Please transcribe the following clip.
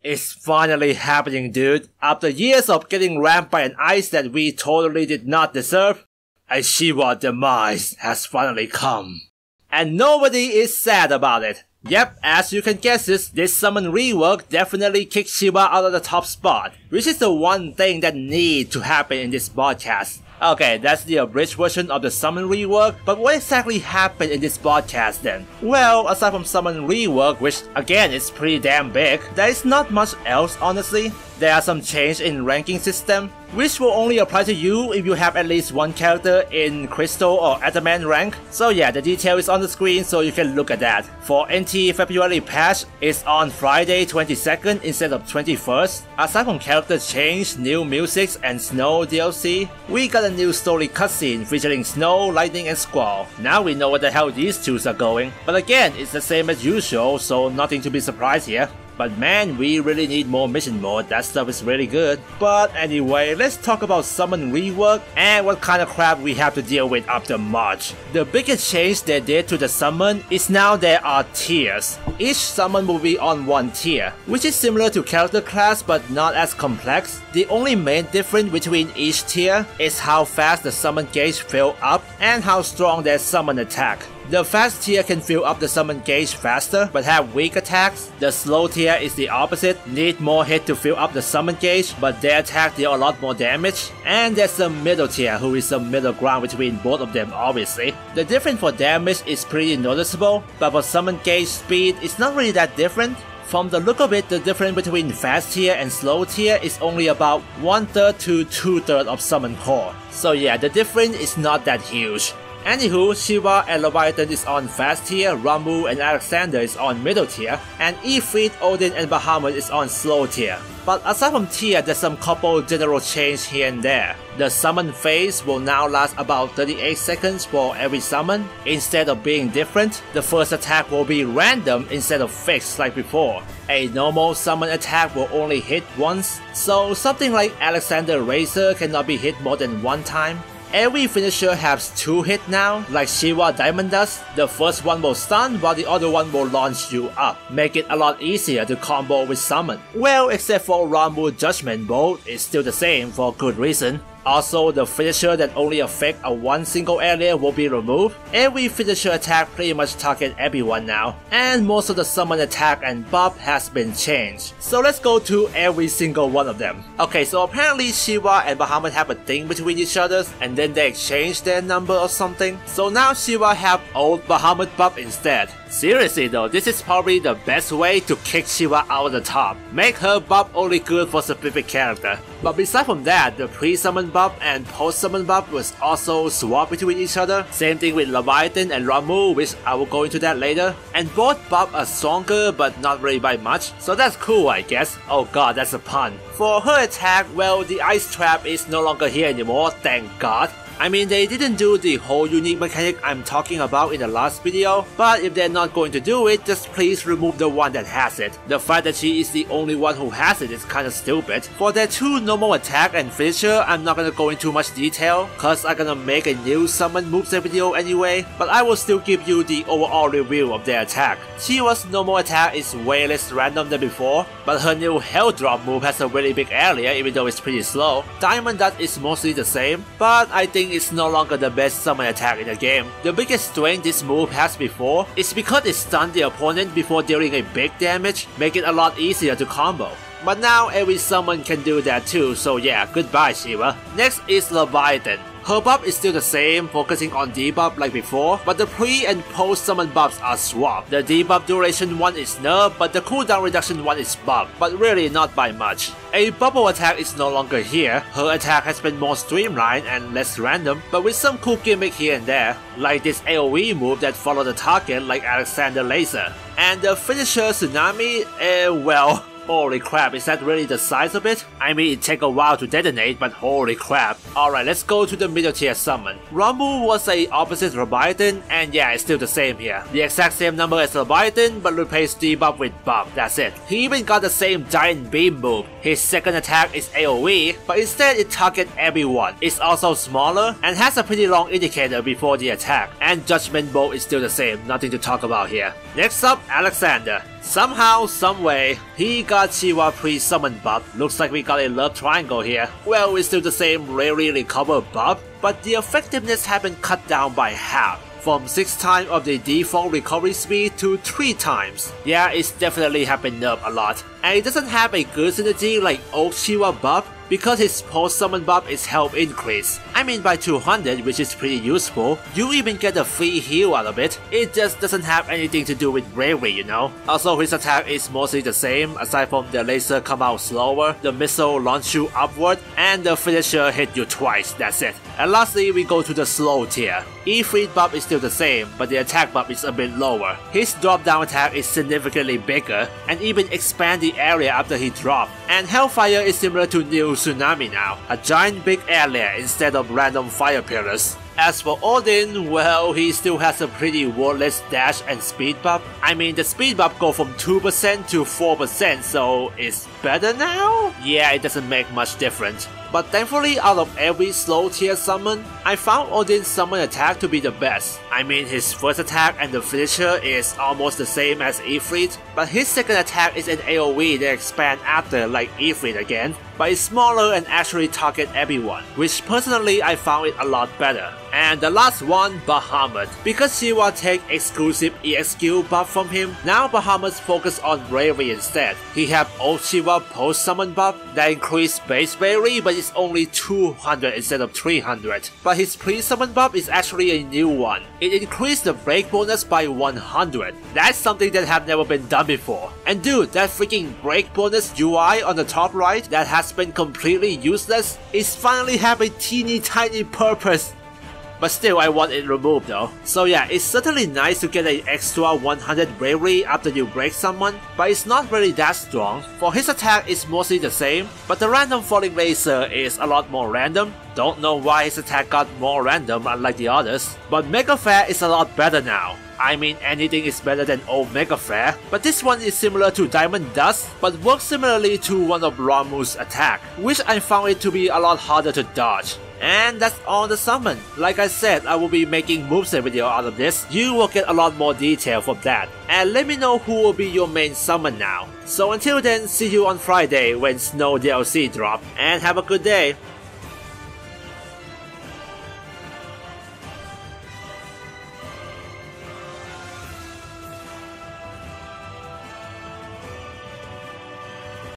It's finally happening, dude. After years of getting rammed by an ice that we totally did not deserve, a Shewa demise has finally come. And nobody is sad about it. Yep, as you can guess this summon rework definitely kicked Shewa out of the top spot, which is the one thing that needs to happen in this podcast. Okay, that's the abridged version of the summon rework, but what exactly happened in this podcast then? Well, aside from summon rework, which again is pretty damn big, there is not much else honestly. There are some change in ranking system, which will only apply to you if you have at least one character in Crystal or Adamant rank. So yeah, the detail is on the screen so you can look at that. For NT February patch, it's on Friday 22nd instead of 21st. Aside from character change, new musics, and Snow DLC, we got a new story cutscene featuring Snow, Lightning, and Squall. Now we know where the hell these twos are going. But again, it's the same as usual, so nothing to be surprised here. But man, we really need more mission mode, that stuff is really good. But anyway, let's talk about summon rework and what kind of crap we have to deal with after March. The biggest change they did to the summon is now there are tiers. Each summon will be on one tier, which is similar to character class but not as complex. The only main difference between each tier is how fast the summon gauge fill up and how strong their summon attack. The fast tier can fill up the summon gauge faster but have weak attacks. The slow tier is the opposite, need more hit to fill up the summon gauge but their attack deal a lot more damage. And there's the middle tier who is the middle ground between both of them obviously. The difference for damage is pretty noticeable, but for summon gauge speed it's not really that different. From the look of it, the difference between fast tier and slow tier is only about 1/3 to 2/3 of summon core. So yeah, the difference is not that huge. Anywho, Shewa and Leviathan is on fast tier, Ramuh and Alexander is on middle tier, and Ifrit, Odin and Bahamut is on slow tier. But aside from tier, there's some couple general change here and there. The summon phase will now last about 38 seconds for every summon. Instead of being different, the first attack will be random instead of fixed like before. A normal summon attack will only hit once, so something like Alexander Razor cannot be hit more than one time. Every finisher has 2 hits now, like Shewa Diamond does. The first one will stun while the other one will launch you up, make it a lot easier to combo with summon. Well, except for Ramuh Judgment Bolt, it's still the same for good reason. Also, the finisher that only affects one single area will be removed. Every finisher attack pretty much target everyone now, and most of the summon attack and buff has been changed. So let's go to every single one of them. Okay, so apparently Shewa and Bahamut have a thing between each other, and then they exchange their number or something. So now Shewa have old Bahamut buff instead. Seriously though, this is probably the best way to kick Shewa out of the top. Make her buff only good for specific character. But beside from that, the pre-summon buff and post-summon buff was also swapped between each other. Same thing with Leviathan and Ramuh, which I will go into that later. And both buffs are stronger but not really by much, so that's cool I guess. Oh god, that's a pun. For her attack, well, the ice trap is no longer here anymore, thank god. I mean, they didn't do the whole unique mechanic I'm talking about in the last video, but if they're not going to do it, just please remove the one that has it. The fact that she is the only one who has it is kinda stupid. For their 2 normal attack and finisher, I'm not gonna go into much detail, cause I'm gonna make a new summon moveset video anyway, but I will still give you the overall review of their attack. Shewa's normal attack is way less random than before, but her new Hell Drop move has a really big area even though it's pretty slow. Diamond Dust is mostly the same, but I think it's no longer the best summon attack in the game. The biggest strength this move has before is because it stuns the opponent before dealing a big damage, make it a lot easier to combo. But now every summon can do that too, so yeah, goodbye Shewa. Next is Leviathan. Her buff is still the same, focusing on debuff like before, but the pre and post summon buffs are swapped. The debuff duration one is nerfed, but the cooldown reduction one is buffed, but really not by much. A bubble attack is no longer here. Her attack has been more streamlined and less random, but with some cool gimmick here and there, like this AoE move that follow the target like Alexander Laser. And the finisher Tsunami, well, holy crap, is that really the size of it? I mean, it take a while to detonate, but holy crap. Alright, let's go to the middle tier summon. Ramuh was a opposite Leviathan, and yeah, it's still the same here. The exact same number as Leviathan, but replaced debuff with buff, that's it. He even got the same giant beam move. His second attack is AoE, but instead it targets everyone. It's also smaller, and has a pretty long indicator before the attack. And Judgment Bolt is still the same, nothing to talk about here. Next up, Alexander. Somehow, someway, he got Chiwa pre-summon buff. Looks like we got a love triangle here. Well, it's still the same rarely recover buff, but the effectiveness has been cut down by half. From 6 times of the default recovery speed to 3 times. Yeah, it's definitely have been nerfed a lot. And it doesn't have a good synergy like old Chiwa buff, because his post-summon buff is health increase. I mean by 200, which is pretty useful. You even get a free heal out of it. It just doesn't have anything to do with bravery, you know. Also, his attack is mostly the same, aside from the laser come out slower, the missile launch you upward, and the finisher hit you twice, that's it. And lastly, we go to the slow tier. Ifrit buff is still the same, but the attack buff is a bit lower. His drop down attack is significantly bigger, and even expand the area after he dropped. And Hellfire is similar to New Tsunami now, a giant big area instead of random fire pillars. As for Odin, well, he still has a pretty worthless dash and speed buff. I mean, the speed buff go from 2% to 4%, so it's better now? Yeah, it doesn't make much difference. But thankfully, out of every slow tier summon, I found Odin's summon attack to be the best. I mean, his first attack and the finisher is almost the same as Ifrit, but his second attack is an AoE that expands after like Ifrit again, but it's smaller and actually target everyone, which personally I found it a lot better. And the last one, Bahamut. Because Chiwa take exclusive EXQ buff from him, now Bahamut's focus on bravery instead. He have old Chiwa post summon buff that increase base bravery, but it's only 200 instead of 300. But his pre-summon buff is actually a new one. It increased the break bonus by 100. That's something that have never been done before. And dude, that freaking break bonus UI on the top right that has been completely useless is finally have a teeny tiny purpose. But still, I want it removed though. So yeah, it's certainly nice to get an extra 100 bravery after you break someone, but it's not really that strong. For his attack, it's mostly the same, but the random falling laser is a lot more random. Don't know why his attack got more random unlike the others. But Mega Flare is a lot better now. I mean, anything is better than old Mega Flare, but this one is similar to Diamond Dust, but works similarly to one of Ramuh's attack, which I found it to be a lot harder to dodge. And that's all the summon. Like I said, I will be making moveset video out of this. You will get a lot more detail from that. And let me know who will be your main summon now. So until then, see you on Friday when Snow DLC drop, and have a good day.